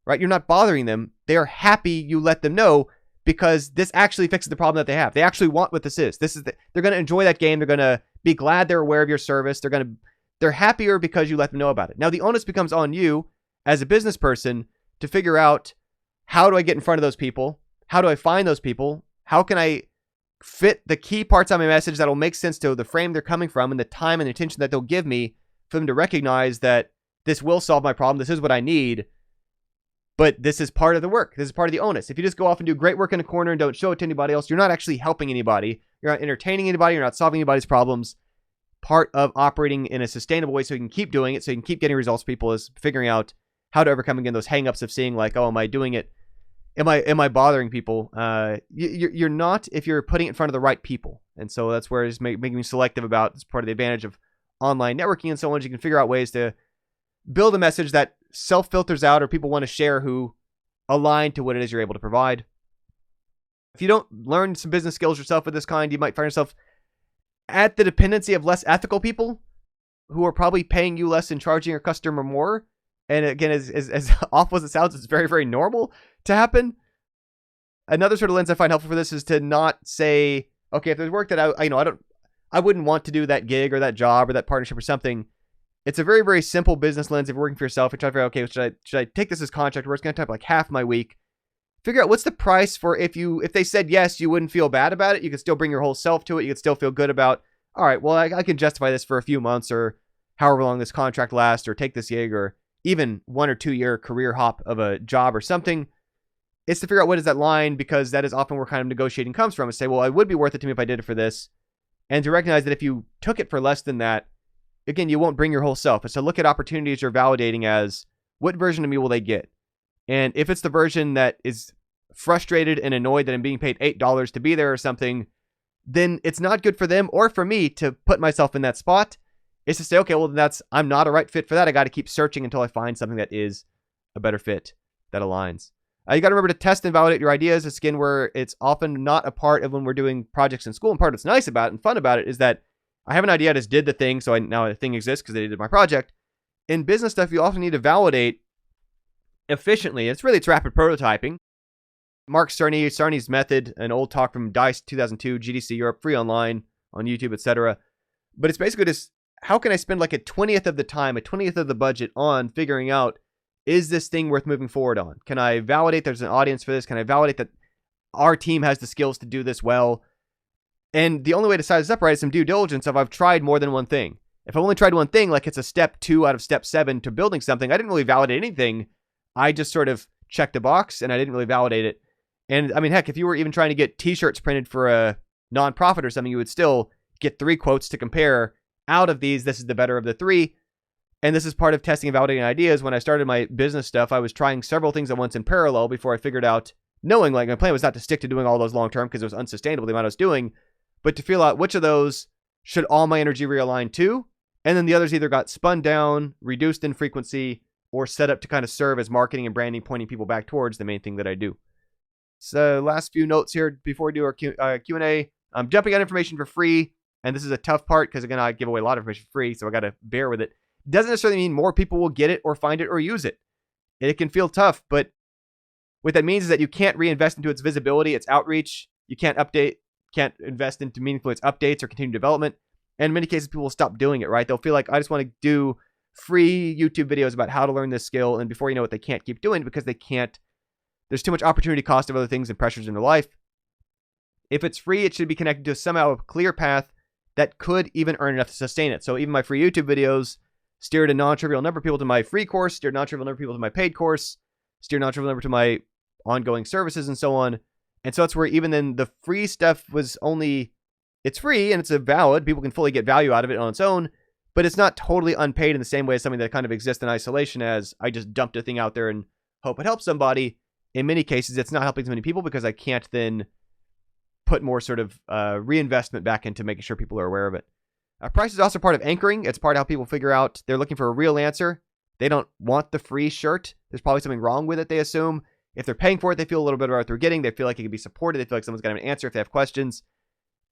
Right? You're not bothering them. They are happy you let them know because this actually fixes the problem that they have. They actually want what this is. They're going to enjoy that game. They're going to be glad they're aware of your service. They're happier because you let them know about it. Now the onus becomes on you as a business person to figure out, how do I get in front of those people? How do I find those people? How can I fit the key parts on my message that'll make sense to the frame they're coming from and the time and attention that they'll give me for them to recognize that this will solve my problem. This is what I need. But this is part of the work. This is part of the onus. If you just go off and do great work in a corner and don't show it to anybody else, you're not actually helping anybody. You're not entertaining anybody. You're not solving anybody's problems. Part of operating in a sustainable way so you can keep doing it, so you can keep getting results for people, is figuring out how to overcome, again, those hangups of seeing like, oh, am I doing it? Am I bothering people? You're not if you're putting it in front of the right people. And so that's where it's making me selective about. It's part of the advantage of online networking and so on. You can figure out ways to build a message that self-filters out or people want to share who align to what it is you're able to provide. If you don't learn some business skills yourself of this kind, you might find yourself at the dependency of less ethical people who are probably paying you less and charging your customer more. And again, as awful as it sounds, it's very, very normal to happen. Another sort of lens I find helpful for this is to not say, okay, if there's work that I wouldn't want to do that gig or that job or that partnership or something. It's a very, very simple business lens. If you're working for yourself, you try to figure out, okay, should I take this as contract work? It's going to take like half my week. Figure out what's the price for if they said yes, you wouldn't feel bad about it. You could still bring your whole self to it. You could still feel good about, all right, well, I can justify this for a few months or however long this contract lasts, or take this gig, or even 1 or 2 year career hop of a job or something. It's to figure out what is that line, because that is often where kind of negotiating comes from, and say, well, it would be worth it to me if I did it for this. And to recognize that if you took it for less than that, again, you won't bring your whole self. It's to look at opportunities you're validating as, what version of me will they get? And if it's the version that is frustrated and annoyed that I'm being paid $8 to be there or something, then it's not good for them or for me to put myself in that spot. It's to say, okay, well, I'm not a right fit for that. I got to keep searching until I find something that is a better fit that aligns. You got to remember to test and validate your ideas. It's again where it's often not a part of when we're doing projects in school. And part of what's nice about it and fun about it is that I have an idea, I just did the thing, so now the thing exists because they did my project. In business stuff, you often need to validate efficiently. It's rapid prototyping. Mark Cerny's method, an old talk from DICE 2002, GDC Europe, free online on YouTube, etc. But it's basically just, how can I spend like a 20th of the time, a 20th of the budget on figuring out is this thing worth moving forward on? Can I validate there's an audience for this? Can I validate that our team has the skills to do this well? And the only way to size this up right is some due diligence of I've tried more than one thing. If I've only tried one thing, like it's a step 2 out of step 7 to building something, I didn't really validate anything. I just sort of checked a box and I didn't really validate it. And I mean, heck, if you were even trying to get t-shirts printed for a nonprofit or something, you would still get 3 quotes to compare. Out of these, this is the better of the 3. And this is part of testing and validating ideas. When I started my business stuff, I was trying several things at once in parallel before I figured out, knowing like my plan was not to stick to doing all those long term because it was unsustainable the amount I was doing, but to feel out which of those should all my energy realign to. And then the others either got spun down, reduced in frequency, or set up to kind of serve as marketing and branding, pointing people back towards the main thing that I do. So last few notes here before we do our Q&A. I'm jumping on information for free. And this is a tough part because, again, I give away a lot of information for free, so I got to bear with it. Doesn't necessarily mean more people will get it or find it or use it. It can feel tough, but what that means is that you can't reinvest into its visibility, its outreach. You can't invest into meaningful its updates or continued development. And in many cases, people will stop doing it, right? They'll feel like, I just want to do free YouTube videos about how to learn this skill. And before you know it, they can't keep doing it because they can't. There's too much opportunity cost of other things and pressures in their life. If it's free, it should be connected to somehow a clear path that could even earn enough to sustain it. So even my free YouTube videos steered a non-trivial number of people to my free course, steered a non-trivial number of people to my paid course, steered a non-trivial number to my ongoing services and so on. And so that's where even then the free stuff was only, it's free and it's a valid, people can fully get value out of it on its own, but it's not totally unpaid in the same way as something that kind of exists in isolation as I just dumped a thing out there and hope it helps somebody. In many cases, it's not helping as many people because I can't then put more sort of reinvestment back into making sure people are aware of it. Price is also part of anchoring. It's part of how people figure out they're looking for a real answer. They don't want the free shirt. There's probably something wrong with it, they assume. If they're paying for it, they feel a little bit about what they're getting. They feel like it can be supported. They feel like someone's got an answer if they have questions.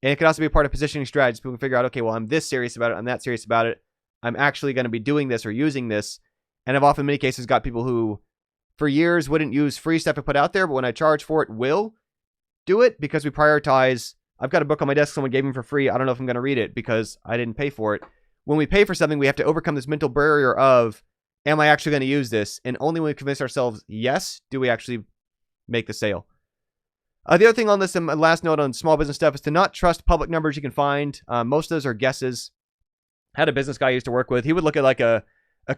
And it can also be a part of positioning strategies. People can figure out, okay, well, I'm this serious about it. I'm that serious about it. I'm actually going to be doing this or using this. And I've often, in many cases, got people who, for years, wouldn't use free stuff to put out there, but when I charge for it, will do it because we prioritize. I've got a book on my desk someone gave me for free. I don't know if I'm going to read it because I didn't pay for it. When we pay for something, we have to overcome this mental barrier of, am I actually going to use this? And only when we convince ourselves, yes, do we actually make the sale. The other thing on this, and last note on small business stuff, is to not trust public numbers you can find. Most of those are guesses. I had a business guy I used to work with. He would look at like a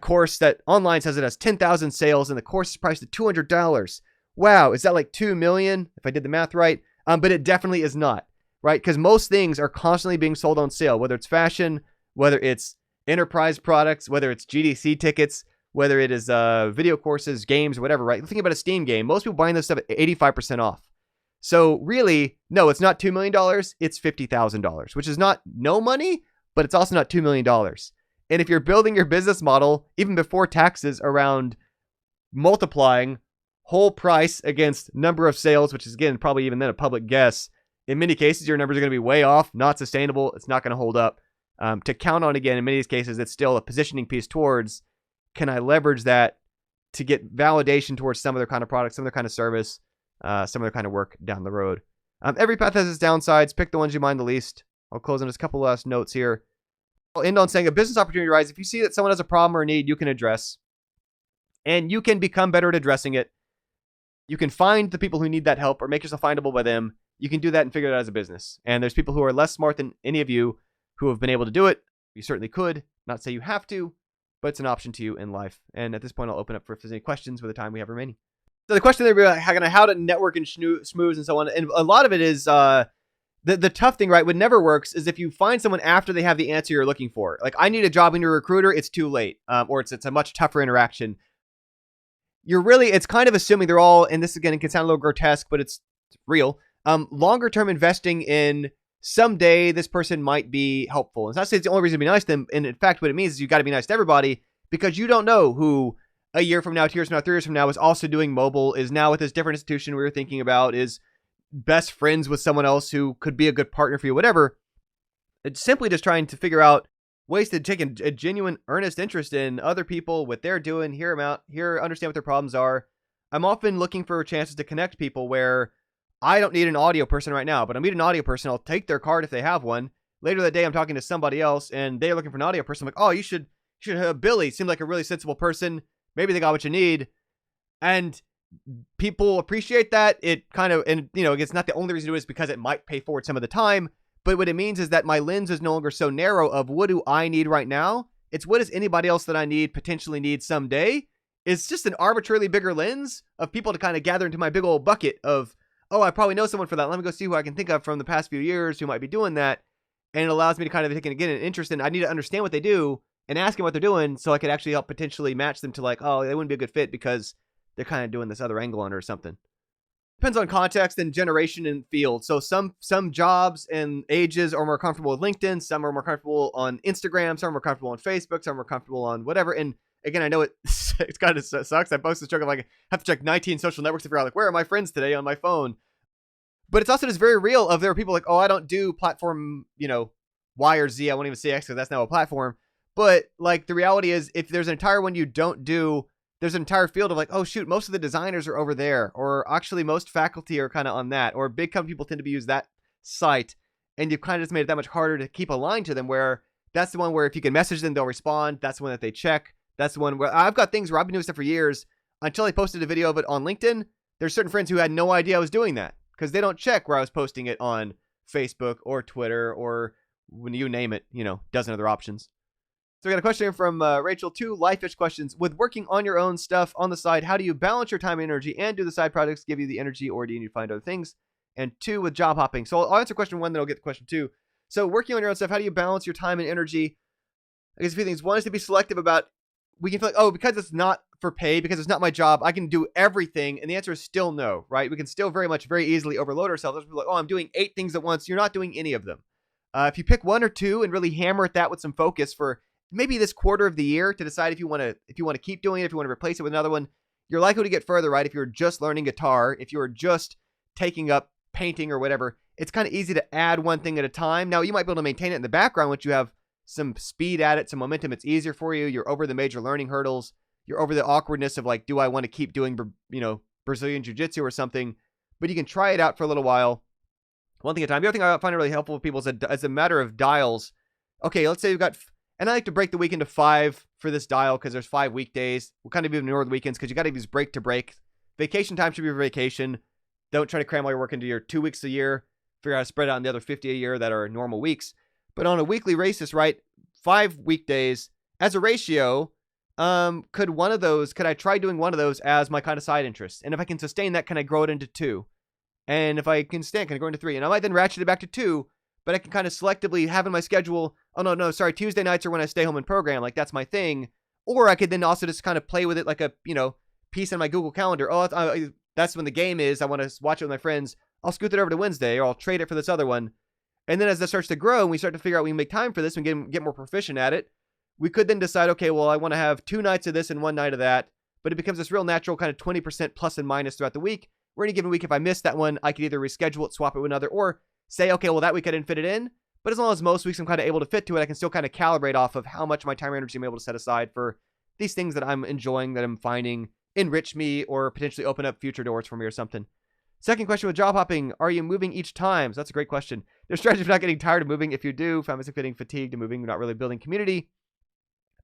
course that online says it has 10,000 sales and the course is priced at $200. Wow, is that like 2 million? If I did the math right. But it definitely is not, right? Because most things are constantly being sold on sale, whether it's fashion, whether it's enterprise products, whether it's GDC tickets, whether it is video courses, games, whatever, right? Think about a Steam game. Most people buying this stuff at 85% off. So really, no, it's not $2 million. It's $50,000, which is not no money, but it's also not $2 million. And if you're building your business model, even before taxes, around multiplying whole price against number of sales, which is, again, probably even then a public guess, in many cases, your numbers are going to be way off, not sustainable. It's not going to hold up. To count on, again, in many of these cases, it's still a positioning piece towards, can I leverage that to get validation towards some other kind of product, some other kind of service, some other kind of work down the road. Every path has its downsides. Pick the ones you mind the least. I'll close on just a couple last notes here. I'll end on saying a business opportunity arises if you see that someone has a problem or a need you can address, and you can become better at addressing it. You can find the people who need that help or make yourself findable by them. You can do that and figure it out as a business. And there's people who are less smart than any of you who have been able to do it. You certainly could. Not say you have to, but it's an option to you in life. And at this point, I'll open up for if there's any questions with the time we have remaining. So the question there is how to network and schmooze and so on. And a lot of it is the tough thing, right? What never works is if you find someone after they have the answer you're looking for. Like, I need a job in your recruiter, it's too late. Or it's a much tougher interaction. It's kind of assuming they're all, and this again can sound a little grotesque, but it's real. Longer term investing in someday this person might be helpful. It's not to say it's the only reason to be nice to them. And in fact, what it means is you got to be nice to everybody because you don't know who a year from now, 2 years from now, 3 years from now is also doing mobile, is now with this different institution we were thinking about, is best friends with someone else who could be a good partner for you, whatever. It's simply just trying to figure out ways to take a genuine, earnest interest in other people, what they're doing, hear them out, understand what their problems are. I'm often looking for chances to connect people where I don't need an audio person right now, but I need an audio person. I'll take their card if they have one. Later that day, I'm talking to somebody else and they're looking for an audio person. I'm like, oh, you should have Billy. Seemed like a really sensible person. maybe they got what you need. And people appreciate that. It kind of, and it's not the only reason to do it is because it might pay forward some of the time. But what it means is that my lens is no longer so narrow of what do I need right now? It's what does anybody else that I need potentially need someday? It's just an arbitrarily bigger lens of people to kind of gather into my big old bucket of, oh, I probably know someone for that. Let me go see who I can think of from the past few years who might be doing that. And it allows me to kind of take again an interest in, I need to understand what they do and ask them what they're doing so I could actually help potentially match them to like, oh, they wouldn't be a good fit because they're kind of doing this other angle on it or something. Depends on context and generation and field. So some jobs and ages are more comfortable with LinkedIn. Some are more comfortable on Instagram. Some are more comfortable on Facebook. Some are more comfortable on whatever. And again, I know it kind of sucks. I post this joke of like, I have to check 19 social networks to figure out like, where are my friends today on my phone? But it's also just very real of there are people like, oh, I don't do platform, Y or Z. I won't even say X because that's now a platform. But like the reality is if there's an entire one you don't do, there's an entire field of like, oh shoot, most of the designers are over there, or actually most faculty are kind of on that, or big company people tend to use that site, and you've kind of just made it that much harder to keep aligned to them, where that's the one where if you can message them, they'll respond. That's the one that they check. That's the one where I've got things where I've been doing stuff for years until I posted a video of it on LinkedIn. There's certain friends who had no idea I was doing that because they don't check where I was posting it on Facebook or Twitter or when you name it, dozen other options. So we got a question here from Rachel. 2 life-ish questions. With working on your own stuff on the side, how do you balance your time and energy, and do the side projects give you the energy, or do you need to find other things? And 2, with job hopping. So I'll answer question 1, then I'll get to question 2. So working on your own stuff, how do you balance your time and energy? I guess a few things. One is to be selective about, we can feel like, oh, because it's not for pay, because it's not my job, I can do everything. And the answer is still no, right? We can still very easily overload ourselves. We're like, oh, I'm doing 8 things at once. You're not doing any of them. If you pick 1 or 2 and really hammer at that with some focus for maybe this quarter of the year to decide if you want to keep doing it, if you want to replace it with another one, you're likely to get further, right? If you're just learning guitar, if you're just taking up painting or whatever, it's kind of easy to add one thing at a time. Now, you might be able to maintain it in the background once you have some speed at it, some momentum. It's easier for you. You're over the major learning hurdles. You're over the awkwardness of like, do I want to keep doing, Brazilian jiu-jitsu or something? But you can try it out for a little while. One thing at a time. The other thing I find really helpful with people is as a matter of dials. Okay, let's say you've got, and I like to break the week into 5 for this dial because there's 5 weekdays. We'll kind of ignore the weekends because you got to use break to break. Vacation time should be for vacation. Don't try to cram all your work into your 2 weeks a year. Figure out how to spread out on the other 50 a year that are normal weeks. But on a weekly basis, right, 5 weekdays as a ratio, could I try doing one of those as my kind of side interest? And if I can sustain that, can I grow it into 2? And if I can stand, can I grow into 3? And I might then ratchet it back to 2, but I can kind of selectively have in my schedule, Tuesday nights are when I stay home and program, like that's my thing. Or I could then also just kind of play with it like a, piece in my Google Calendar. Oh, that's when the game is. I want to watch it with my friends. I'll scoot it over to Wednesday, or I'll trade it for this other one. And then as that starts to grow and we start to figure out we can make time for this and get more proficient at it, we could then decide, okay, well, I want to have 2 nights of this and 1 night of that. But it becomes this real natural kind of 20% plus and minus throughout the week. Where any given week, if I miss that one, I could either reschedule it, swap it with another, or say, okay, well, that week I didn't fit it in. But as long as most weeks I'm kind of able to fit to it, I can still kind of calibrate off of how much of my time and energy I'm able to set aside for these things that I'm enjoying, that I'm finding enrich me or potentially open up future doors for me or something. Second question with job hopping, are you moving each time? So that's a great question. There's strategy for not getting tired of moving. If you do, find myself getting fatigued of moving, not really building community.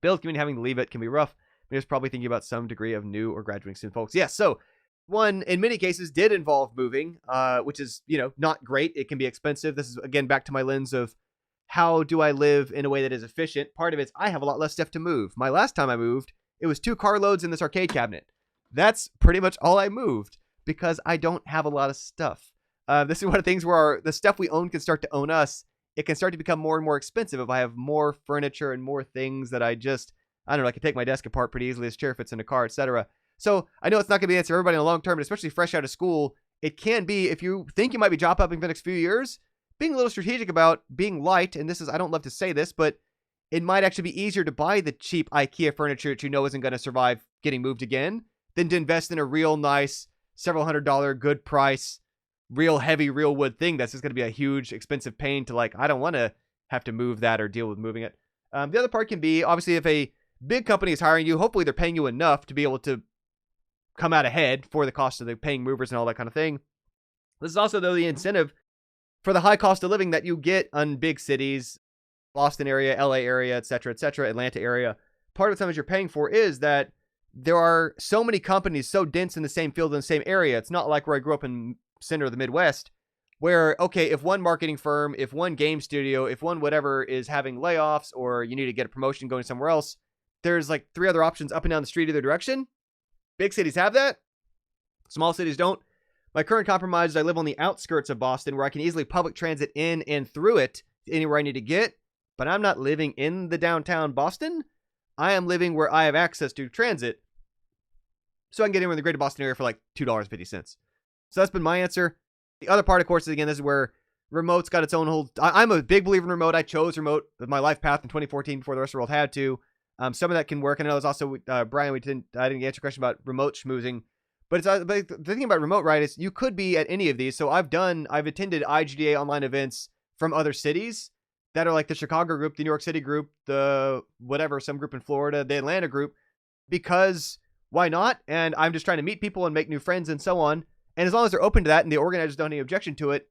Build community, having to leave it can be rough. There's probably thinking about some degree of new or graduating student folks. Yes, so one, in many cases, did involve moving, which is, not great. It can be expensive. This is, again, back to my lens of how do I live in a way that is efficient? Part of it's I have a lot less stuff to move. My last time I moved, it was 2 carloads in this arcade cabinet. That's pretty much all I moved because I don't have a lot of stuff. This is one of the things where the stuff we own can start to own us. It can start to become more and more expensive if I have more furniture and more things that I can take my desk apart pretty easily. This chair fits in a car, etc. So I know it's not going to be the answer for everybody in the long term, but especially fresh out of school, it can be, if you think you might be job hopping for the next few years, being a little strategic about being light. And this is, I don't love to say this, but it might actually be easier to buy the cheap IKEA furniture that you know isn't going to survive getting moved again than to invest in a real nice, several $100 good price, real heavy, real wood thing that's just going to be a huge expensive pain to I don't want to have to move that or deal with moving it. The other part can be, obviously, if a big company is hiring you, hopefully they're paying you enough to be able to come out ahead for the cost of the paying movers and all that kind of thing. This is also, though, the incentive for the high cost of living that you get on big cities, Boston area, LA area, etc., Atlanta area. Part of the time as you're paying for is that there are so many companies so dense in the same field in the same area. It's not like where I grew up in center of the Midwest, where, okay, if one marketing firm, if one game studio, if one whatever is having layoffs or you need to get a promotion going somewhere else, there's like 3 other options up and down the street either direction. Big cities have that. Small cities don't. My current compromise is I live on the outskirts of Boston where I can easily public transit in and through it anywhere I need to get, but I'm not living in the downtown Boston. I am living where I have access to transit, so I can get anywhere in the greater Boston area for like $2.50. So that's been my answer. The other part, of course, is again, this is where remote's got its own whole... I'm a big believer in remote. I chose remote with my life path in 2014 before the rest of the world had to. Some of that can work. I know there's also, Brian, I didn't answer your question about remote schmoozing. But the thing about remote, right, is you could be at any of these. So I've attended IGDA online events from other cities that are like the Chicago group, the New York City group, the whatever, some group in Florida, the Atlanta group, because why not? And I'm just trying to meet people and make new friends and so on. And as long as they're open to that and the organizers don't have any objection to it,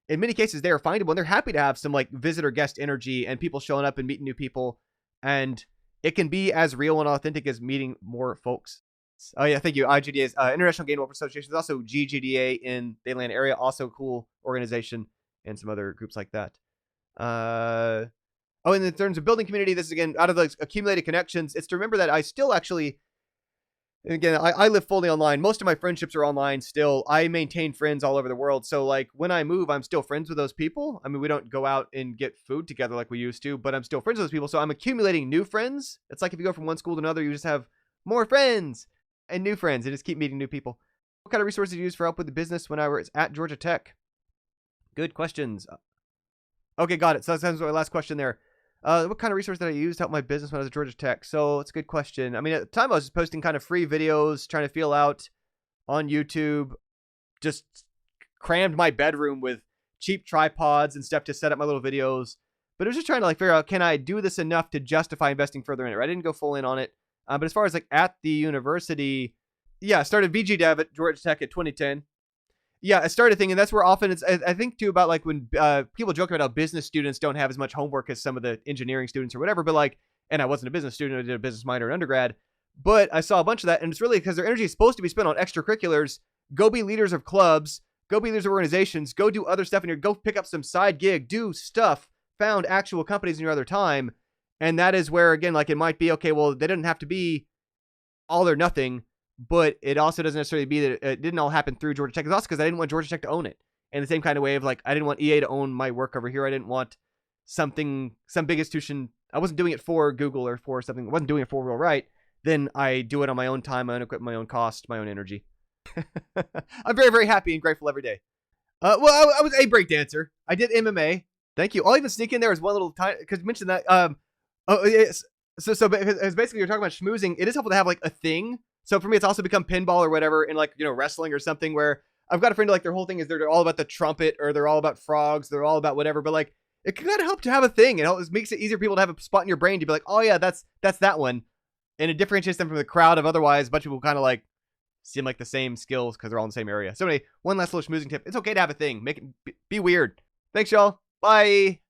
in many cases they are findable and they're happy to have some like visitor guest energy and people showing up and meeting new people. And it can be as real and authentic as meeting more folks. Oh yeah, thank you. IGDA is International Game Developer Association. There's also GGDA in the Atlanta area, also a cool organization, and some other groups like that. Oh, and in terms of building community, this is again out of the accumulated connections. It's to remember that I still actually, and again, I live fully online. Most of my friendships are online still. I maintain friends all over the world. So like when I move, I'm still friends with those people. I mean, we don't go out and get food together like we used to, but I'm still friends with those people. So I'm accumulating new friends. It's like if you go from one school to another, you just have more friends and new friends and just keep meeting new people. What kind of resources do you use for help with the business when I was at Georgia Tech? Good questions. Okay, got it. So that's my last question there. What kind of resource did I use to help my business when I was at Georgia Tech? So it's a good question. I mean, at the time I was posting kind of free videos, trying to feel out on YouTube, just crammed my bedroom with cheap tripods and stuff to set up my little videos. But I was just trying to like figure out, can I do this enough to justify investing further in it? I didn't go full in on it. But as far as like at the university, yeah, I started VG Dev at Georgia Tech at 2010. Yeah, I started thinking that's where often it's, I think too about like when people joke about how business students don't have as much homework as some of the engineering students or whatever, but like, and I wasn't a business student, I did a business minor in undergrad, but I saw a bunch of that, and it's really because their energy is supposed to be spent on extracurriculars. Go be leaders of clubs, go be leaders of organizations, go do other stuff in your, go pick up some side gig, do stuff, found actual companies in your other time. And that is where, again, like it might be, okay, well, they didn't have to be all or nothing, but it also doesn't necessarily be that it didn't all happen through Georgia Tech. It's also because I didn't want Georgia Tech to own it. In the same kind of way of like, I didn't want EA to own my work over here. I didn't want some big institution. I wasn't doing it for Google or for something. I wasn't doing it for Real Right. Then I do it on my own time, my own equipment, my own cost, my own energy. I'm very, very happy and grateful every day. Well, I was a breakdancer. I did MMA. Thank you. I'll even sneak in there as one little time, because you mentioned that. Oh, yes. So as basically you're talking about schmoozing, it is helpful to have like a thing. So for me, it's also become pinball or whatever in like, you know, wrestling or something where I've got a friend who, like their whole thing is they're all about the trumpet or they're all about frogs. They're all about whatever. But like, it can kind of help to have a thing. It makes it easier for people to have a spot in your brain to be like, oh yeah, that's that one. And it differentiates them from the crowd of otherwise a bunch of people kind of like seem like the same skills because they're all in the same area. So anyway, one last little schmoozing tip. It's okay to have a thing. Make it be weird. Thanks, y'all. Bye.